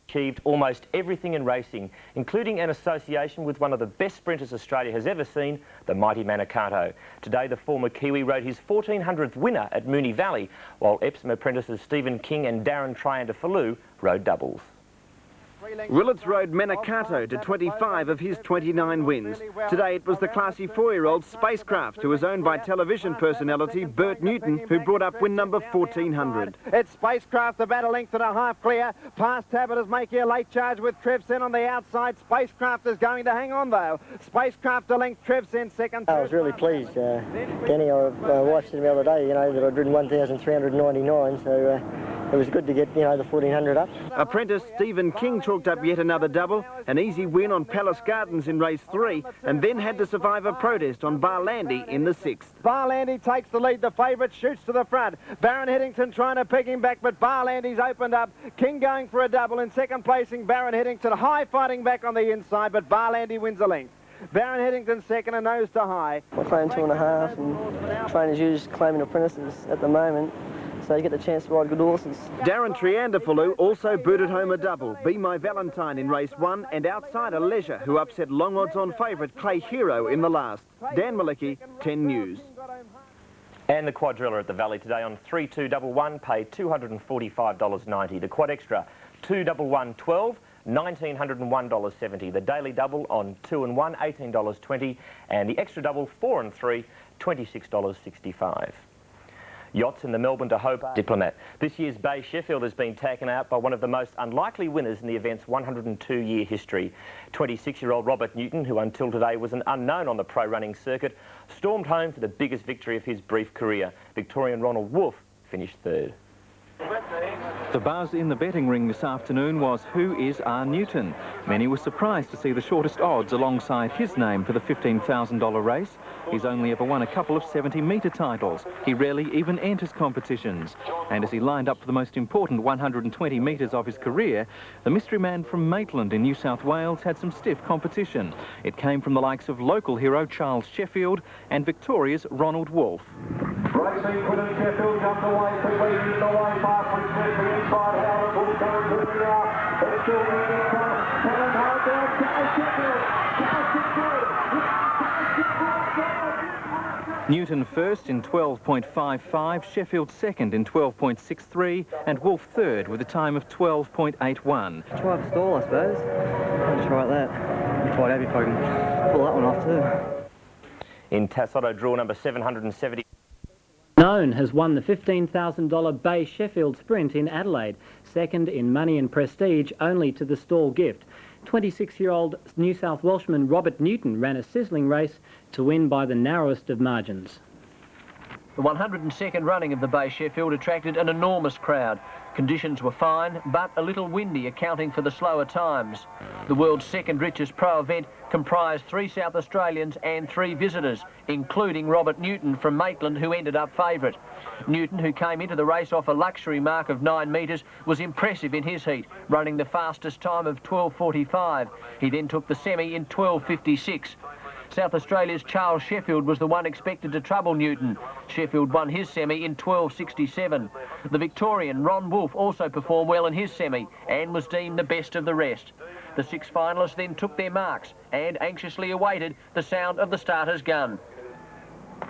Achieved almost everything in racing, including an association with one of the best sprinters Australia has ever seen, the mighty Manikato. Today, the former Kiwi rode his 1400th winner at Moonee Valley, while Epsom apprentices Stephen King and Darren Triandafilu rode doubles. Willits rode Manikato to 25 of his 29 wins. Today it was the classy 4-year-old Spacecraft, who was owned by television personality Bert Newton, who brought up win number 1400. It's Spacecraft about a length and a half clear. Past Tabit is making a late charge with Trevsen on the outside. Spacecraft is going to hang on though. Spacecraft a length, Trevsen second. I was really pleased. Kenny, I watched him the other day, you know, that I'd ridden 1,399, so it was good to get, you know, the 1400 up. Apprentice Stephen King chalked up yet another double, an easy win on Palace Gardens in race 3, and then had to survive a protest on Barlandy in the 6th. Barlandy takes the lead, the favourite shoots to the front. Baron Headington trying to pick him back, but Barlandy's opened up. King going for a double in second placing, Baron Headington high fighting back on the inside, but Barlandy wins a length. Baron Headington second and nose to high. We're playing 2.5 and trainers use claiming apprentices at the moment, so you get the chance to ride good horses. Darren Triandafilu also booted home a double, Be My Valentine in race 1, and outsider Leisure, who upset long odds-on favourite Clay Hero in the last. Dan Malicki, 10 News. And the quadrilla at the Valley today on 3-2-1-1 paid $245.90. The quad extra 2-1-1-12, $1,901.70. The daily double on 2 and 1, $18.20, and the extra double 4 and 3, $26.65. Yachts in the Melbourne to Hobart Diplomat. This year's Bay Sheffield has been taken out by one of the most unlikely winners in the event's 102-year history. 26-year-old Robert Newton, who until today was an unknown on the pro running circuit, stormed home for the biggest victory of his brief career. Victorian Ronald Wolf finished third. The buzz in the betting ring this afternoon was, who is R. Newton? Many were surprised to see the shortest odds alongside his name for the $15,000 race. He's only ever won a couple of 70-metre titles. He rarely even enters competitions. And as he lined up for the most important 120 metres of his career, the mystery man from Maitland in New South Wales had some stiff competition. It came from the likes of local hero Charles Sheffield and Victoria's Ronald Wolf. Racing Quinton Sheffield jumped away quickly, used away fast with Smith, the inside out, Wolf going quickly now. It's still moving front, coming hard down, Charles Sheffield, Newton first in 12.55, Sheffield second in 12.63, and Wolf third with a time of 12.81. Try up stall, I suppose. I'll try that. I'll try it out if I can pull that one off too. In Tassotto draw number 770. Known has won the $15,000 Bay Sheffield Sprint in Adelaide, second in money and prestige only to the stall gift. 26-year-old New South Welshman Robert Newton ran a sizzling race to win by the narrowest of margins. The 102nd running of the Bay Sheffield attracted an enormous crowd. Conditions were fine, but a little windy, accounting for the slower times. The world's second richest pro event comprised 3 South Australians and 3 visitors, including Robert Newton from Maitland, who ended up favourite. Newton, who came into the race off a luxury mark of 9 metres, was impressive in his heat, running the fastest time of 12.45. He then took the semi in 12.56. South Australia's Charles Sheffield was the one expected to trouble Newton. Sheffield won his semi in 12.67. The Victorian Ron Wolf also performed well in his semi and was deemed the best of the rest. The 6 finalists then took their marks and anxiously awaited the sound of the starter's gun.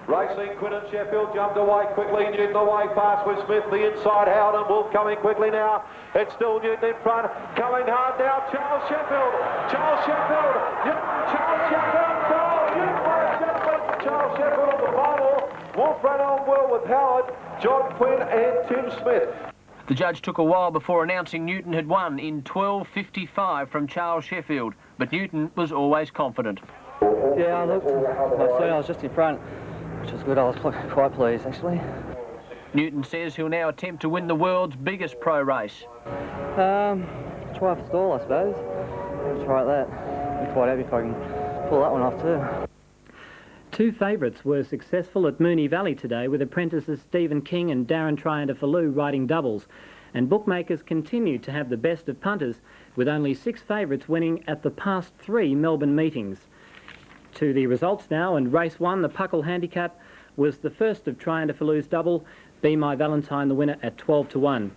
Racing Quinton Sheffield jumped away quickly, Newton away fast with Smith, the inside Howden, Wolf coming quickly now. It's still Newton in front, coming hard now, Charles Sheffield, Newton, Charles Sheffield, Charles Sheffield, the final. Wolf ran on well with Howard, John Quinn and Tim Smith. The judge took a while before announcing Newton had won in 12.55 from Charles Sheffield, but Newton was always confident. Yeah, I looked. I was just in front, which was good. I was quite pleased, actually. Newton says he'll now attempt to win the world's biggest pro race. Try for stall, I suppose. I'll try that. I'll be quite happy if I can pull that one off too. 2 favourites were successful at Moonee Valley today, with apprentices Stephen King and Darren Triandafilu riding doubles. And bookmakers continue to have the best of punters, with only 6 favourites winning at the past 3 Melbourne meetings. To the results now, and race 1, the Puckle Handicap, was the first of Triandafilu's double, Be My Valentine the winner at 12-1.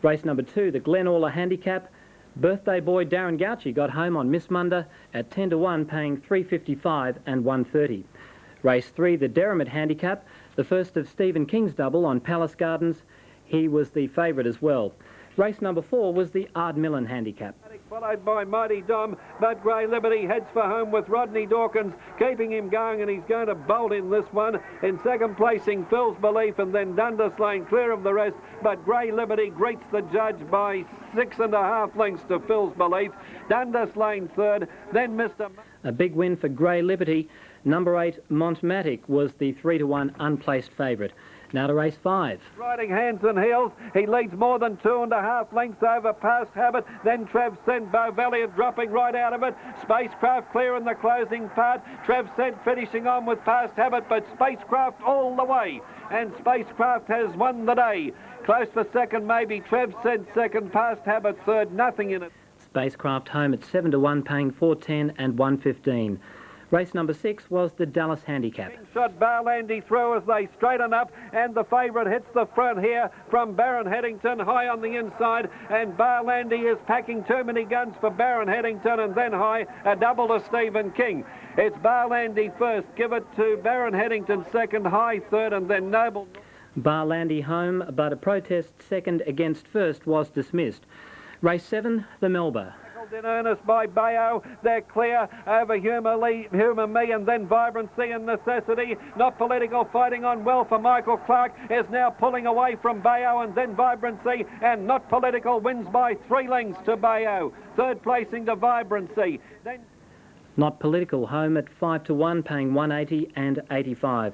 Race number 2, the Glen Orla Handicap, Birthday boy Darren Gauci got home on Miss Munda at 10 to 1, paying $3.55 and $1.30. Race 3, the Derrimut Handicap, the first of Stephen King's double on Palace Gardens. He was the favourite as well. Race number 4 was the Ardmillan Handicap. Followed by Mighty Dom, but Grey Liberty heads for home with Rodney Dawkins keeping him going, and he's going to bolt in this one. In second placing, Phil's Belief, and then Dundas Lane clear of the rest, but Grey Liberty greets the judge by 6.5 lengths to Phil's Belief. Dundas Lane third, then Mr. A big win for Grey Liberty. Number 8, Montmatic, was the 3 to 1 unplaced favourite. Now to race 5. Riding hands and heels, he leads more than 2.5 lengths over Past Habit, then Trev Sent, Bow Valley is dropping right out of it. Spacecraft clear in the closing part, Trev Sent finishing on with Past Habit, but Spacecraft all the way, and Spacecraft has won the day. Close for second maybe, Trev Sent second, Past Habit third, nothing in it. Spacecraft home at 7 to 1, paying $4.10 and $1.15. Race number 6 was the Dallas Handicap. Shot Barlandy through as they straighten up, and the favourite hits the front here from Baron Headington high on the inside, and Barlandy is packing too many guns for Baron Headington, and then high a double to Stephen King. It's Barlandy first, give it to Baron Headington second, high third, and then Noble. Barlandy home, but a protest second against first was dismissed. Race 7, the Melba. In earnest by Bayo, they're clear over Humour Me, and then Vibrancy and Necessity. Not Political fighting on well for Michael Clark is now pulling away from Bayo, and then Vibrancy, and Not Political wins by 3 lengths to Bayo. Third placing to Vibrancy. Then Not Political home at 5 to 1, paying $1.80 and $85.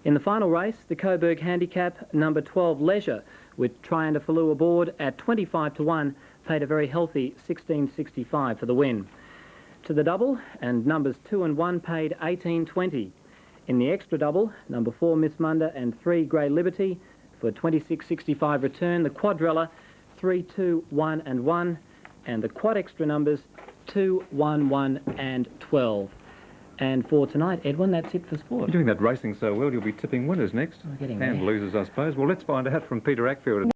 In the final race, the Coburg Handicap, number 12 Leisure, with Triandafaloo aboard at 25 to 1, paid a very healthy $16.65 for the win. To the double, and numbers 2 and 1 paid $18.20. In the extra double, number 4 Miss Munda and 3 Grey Liberty for $26.65 return. The quadrella 3, 2, 1 and 1, and the quad extra numbers 2, 1, 1 and 12. And for tonight, Edwin, that's it for sport. You're doing that racing so well, you'll be tipping winners next. We're getting and there. losers, I suppose. Well, let's find out from Peter Ackfield.